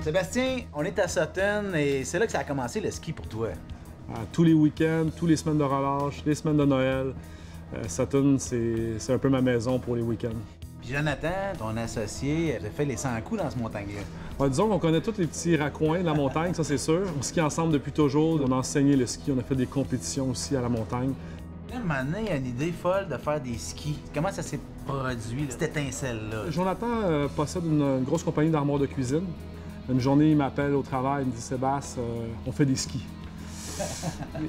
Sébastien, on est à Sutton et c'est là que ça a commencé le ski pour toi. Tous les week-ends, toutes les semaines de relâche, les semaines de Noël, Sutton, c'est un peu ma maison pour les week-ends. Puis Jonathan, ton associé, a fait les 100 coups dans ce montagne-là. Disons qu'on connaît tous les petits raccoins de la montagne, ça c'est sûr. On skie ensemble depuis toujours. On a enseigné le ski, on a fait des compétitions aussi à la montagne. À un moment donné, il y a une idée folle de faire des skis. Comment ça s'est produit, cette étincelle-là? Jonathan possède une grosse compagnie d'armoires de cuisine. Une journée, il m'appelle au travail, il me dit « Sébastien, on fait des skis ».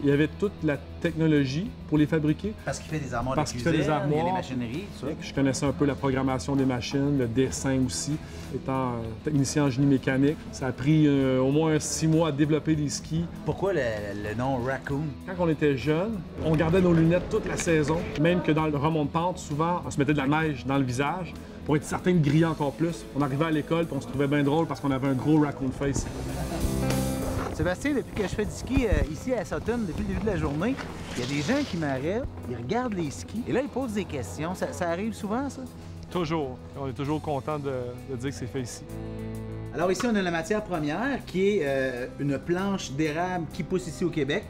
Il y avait toute la technologie pour les fabriquer. Parce qu'il fait des armoires de cuisine, il y a des machineries, tout ça. Je connaissais un peu la programmation des machines, le dessin aussi. Étant technicien en génie mécanique, ça a pris au moins 6 mois à développer des skis. Pourquoi le nom Raccoon? Quand on était jeune, on gardait nos lunettes toute la saison. Même que dans le remont de pente, souvent, on se mettait de la neige dans le visage pour être certain de griller encore plus. On arrivait à l'école et on se trouvait bien drôle parce qu'on avait un gros raccoon face. Sébastien, depuis que je fais du ski ici à Sutton, depuis le début de la journée, il y a des gens qui m'arrêtent, ils regardent les skis et là, ils posent des questions. Ça arrive souvent, ça? Toujours. On est toujours content de dire que c'est fait ici. Alors ici, on a la matière première qui est une planche d'érable qui pousse ici au Québec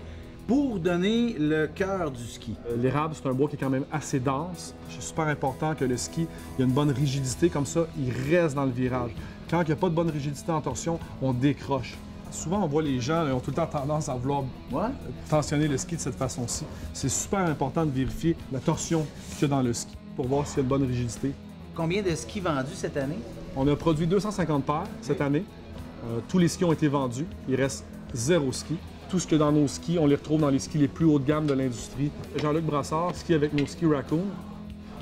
pour donner le cœur du ski. L'érable, c'est un bois qui est quand même assez dense. C'est super important que le ski il y a une bonne rigidité, comme ça, il reste dans le virage. Quand il n'y a pas de bonne rigidité en torsion, on décroche. Souvent, on voit les gens ont tout le temps tendance à vouloir tensionner le ski de cette façon-ci. C'est super important de vérifier la torsion qu'il y a dans le ski pour voir s'il y a une bonne rigidité. Combien de skis vendus cette année? On a produit 250 paires cette année. Tous les skis ont été vendus. Il reste 0 ski. Tout ce qu'il y a dans nos skis, on les retrouve dans les skis les plus haut de gamme de l'industrie. Jean-Luc Brassard skie avec nos skis Raccoon.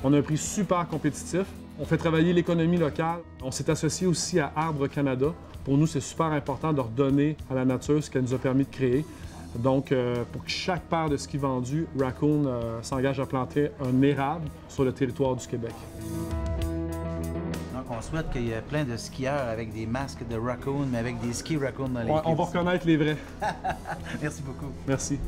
On a un prix super compétitif. On fait travailler l'économie locale. On s'est associé aussi à Arbre Canada. Pour nous, c'est super important de redonner à la nature ce qu'elle nous a permis de créer. Donc, pour que chaque paire de skis vendus, Raccoon s'engage à planter un érable sur le territoire du Québec. Donc, on souhaite qu'il y ait plein de skieurs avec des masques de Raccoon, mais avec des skis Raccoon dans les On va reconnaître les vrais. Merci beaucoup. Merci.